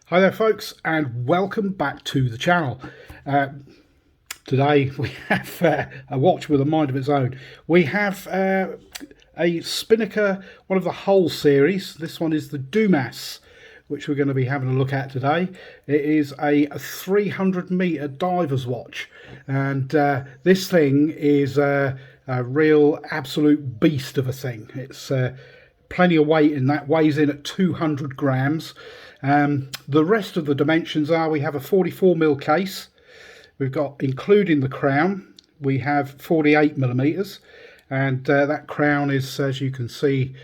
Hi there folks, and welcome back to the channel. Today we have a watch with a mind of its own. We have a Spinnaker, one of the Hull series. This one is the Dumas, which we're going to be having a look at today. It is a 300-meter diver's watch, and this thing is a real absolute beast of a thing. It's plenty of weight in that, weighs in at 200 grams. The rest of the dimensions are, we have a 44mm case. We've got, including the crown, we have 48 millimeters, and that crown is, as you can see,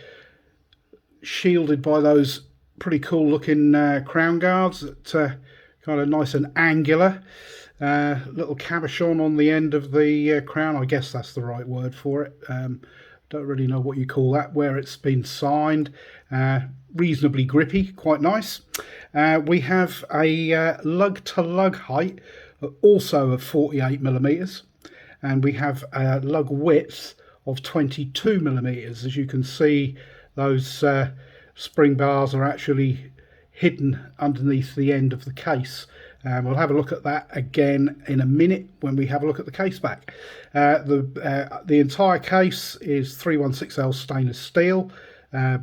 shielded by those pretty cool looking crown guards that kind of nice and angular. Little cabochon on the end of the crown, I guess that's the right word for it. Don't really know what you call that, where it's been signed. Reasonably grippy, quite nice. We have a lug to lug height also of 48 millimeters, and we have a lug width of 22 millimeters. As you can see, those spring bars are actually hidden underneath the end of the case. We'll have a look at that again in a minute when we have a look at the case back. The entire case is 316L stainless steel,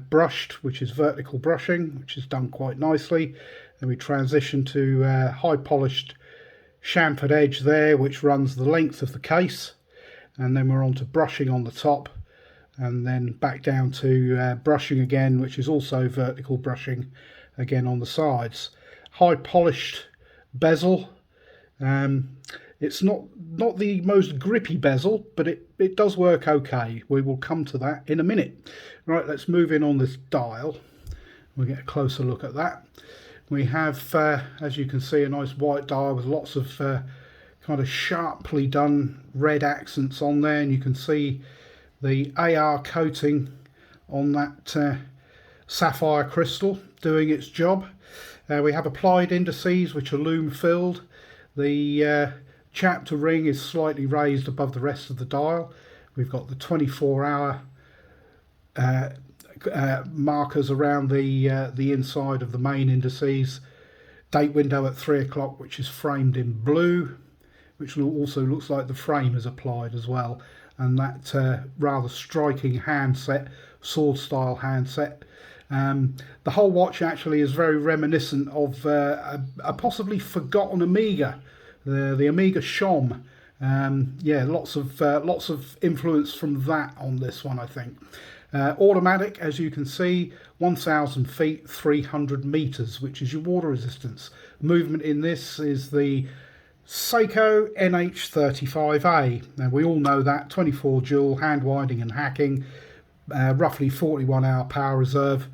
brushed, which is vertical brushing, which is done quite nicely. Then we transition to high polished chamfered edge there, which runs the length of the case, and then we're on to brushing on the top, and then back down to brushing again, which is also vertical brushing again on the sides. High polished bezel. It's not the most grippy bezel, but it does work okay. We will come to that in a minute. Right, let's move in on this dial. We'll get a closer look at that. We have, as you can see, a nice white dial with lots of kind of sharply done red accents on there, and you can see the AR coating on that sapphire crystal doing its job. We have applied indices which are lume filled. The chapter ring is slightly raised above the rest of the dial. We've got the 24-hour markers around the inside of the main indices. Date window at 3 o'clock, which is framed in blue, which also looks like the frame is applied as well. And that rather striking handset, sword style handset. The whole watch actually is very reminiscent of a possibly forgotten Omega, the Omega Shom. Yeah, lots of influence from that on this one, I think. Automatic, as you can see, 1,000 feet, 300 meters, which is your water resistance. Movement in this is the Seiko NH35A. Now we all know that 24 joule hand winding and hacking, roughly 41-hour power reserve.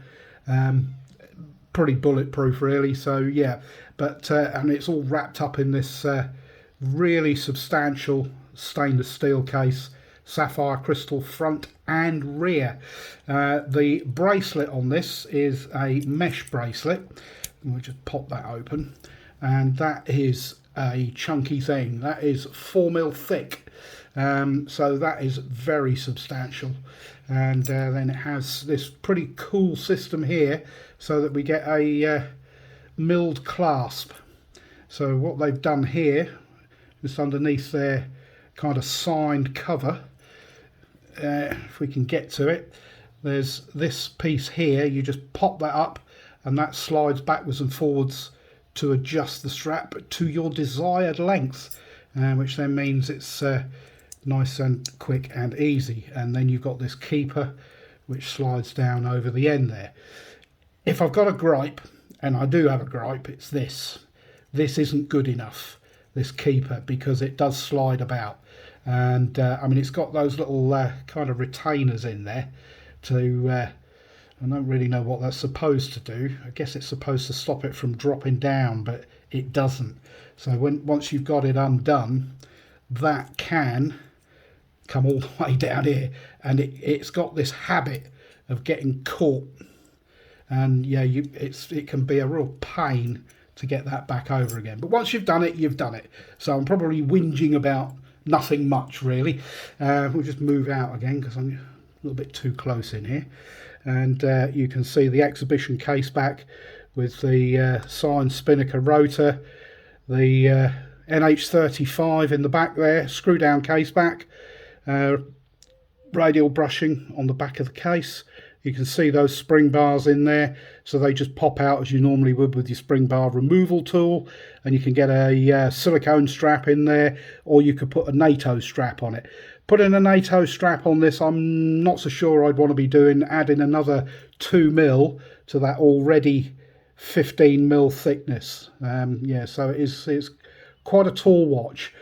Pretty bulletproof really, so yeah, but and it's all wrapped up in this really substantial stainless steel case, sapphire crystal front and rear. The bracelet on this is a mesh bracelet. We'll just pop that open, and that is a chunky thing. That is 4mm thick, so that is very substantial. And then it has this pretty cool system here, so that we get a milled clasp. So what they've done here, just underneath their kind of signed cover, if we can get to it, there's this piece here. You just pop that up, and that slides backwards and forwards to adjust the strap to your desired length, which then means it's nice and quick and easy. And then you've got this keeper which slides down over the end there. If I've got a gripe, and I do have a gripe, it's this isn't good enough, this keeper, because it does slide about. And I mean, it's got those little kind of retainers in there to I don't really know what that's supposed to do. I guess it's supposed to stop it from dropping down, but it doesn't. So once you've got it undone, that can come all the way down here, and it's got this habit of getting caught, and yeah, it can be a real pain to get that back over again. But once you've done it, you've done it. So I'm probably whinging about nothing much really. We'll just move out again because I'm a little bit too close in here. And you can see the exhibition case back with the signed Spinnaker rotor, the NH35 in the back there, screw down case back, radial brushing on the back of the case. You can see those spring bars in there, so they just pop out as you normally would with your spring bar removal tool, and you can get a silicone strap in there, or you could put a NATO strap on it. Putting a NATO strap on this, I'm not so sure I'd want to be doing, adding another 2mm to that already 15mm thickness. Yeah, so it's quite a tall watch.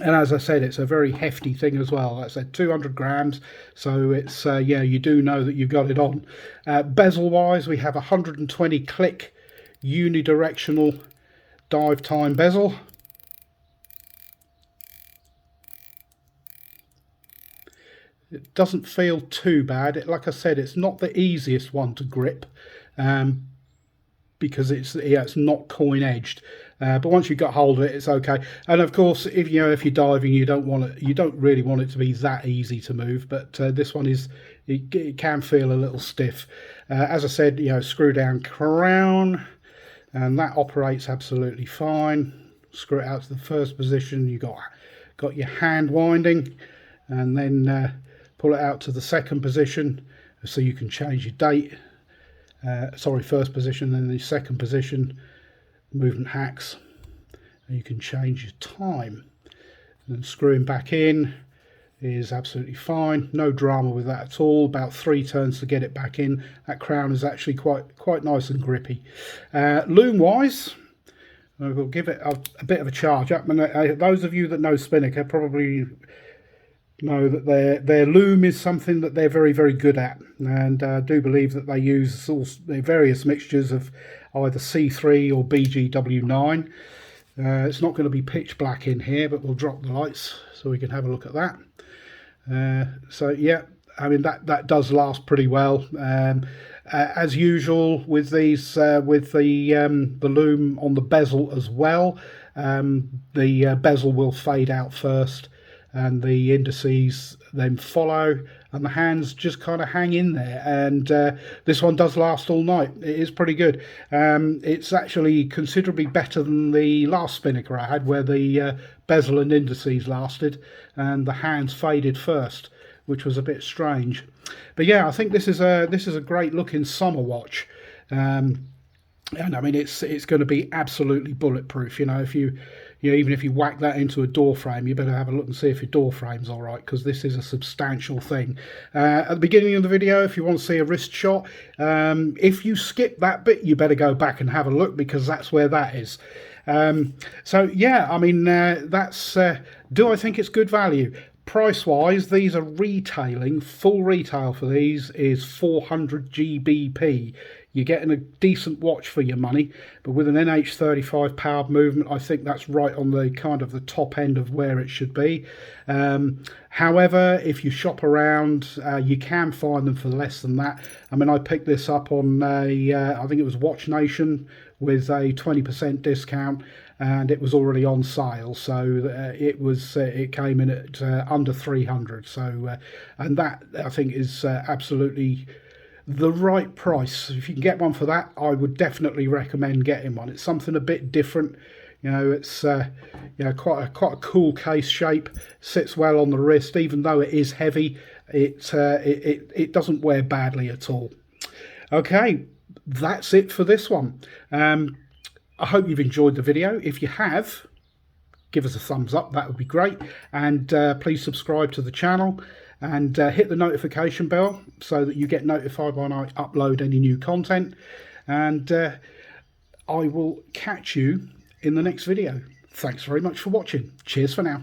And as I said, it's a very hefty thing as well. Like I said, 200 grams, so it's yeah, you do know that you've got it on. Bezel wise, we have 120 click unidirectional dive time bezel. It doesn't feel too bad. Like I said, it's not the easiest one to grip, because it's not coin edged, but once you've got hold of it, it's okay. And of course, if you're diving, you don't really want it to be that easy to move, but this one is, it can feel a little stiff. As I said, screw down crown, and that operates absolutely fine. Screw it out to the first position. You got your hand winding, and then pull it out to the second position so you can change your date. Sorry, first position, then the second position, movement hacks, and you can change your time. And then screwing back in is absolutely fine, no drama with that at all. About 3 turns to get it back in. That crown is actually quite nice and grippy. Lume wise, we'll give it a bit of a charge up. And those of you that know Spinnaker probably know that their lume is something that they're very, very good at, and I do believe that they use their various mixtures of either C3 or BGW9. It's not going to be pitch black in here, but we'll drop the lights so we can have a look at that. So yeah, I mean that does last pretty well. As usual with these, with the lume on the bezel as well, the bezel will fade out first, and the indices then follow, and the hands just kind of hang in there. And this one does last all night. It is pretty good. It's actually considerably better than the last Spinnaker I had, where the bezel and indices lasted and the hands faded first, which was a bit strange. But yeah, I think this is a great looking summer watch. And I mean, it's going to be absolutely bulletproof. Even if you whack that into a door frame, you better have a look and see if your door frame's all right, because this is a substantial thing. At the beginning of the video, if you want to see a wrist shot, if you skip that bit, you better go back and have a look, because that's where that is. So yeah, I mean, that's do I think it's good value? Price wise, these are retailing, full retail for these is 400 GBP. You're getting a decent watch for your money, but with an NH35 powered movement, I think that's right on the kind of the top end of where it should be. However, if you shop around, you can find them for less than that. I mean, I picked this up on I think it was Watch Nation with a 20% discount, and it was already on sale, so it came in at under 300. So and that, I think, is absolutely the right price. If you can get one for that, I would definitely recommend getting one. It's something a bit different. It's quite a cool case shape. Sits well on the wrist, even though it is heavy. It doesn't wear badly at all. Okay, that's it for this one. I hope you've enjoyed the video. If you have, give us a thumbs up, that would be great. And please subscribe to the channel, and hit the notification bell so that you get notified when I upload any new content. And I will catch you in the next video. Thanks very much for watching. Cheers for now.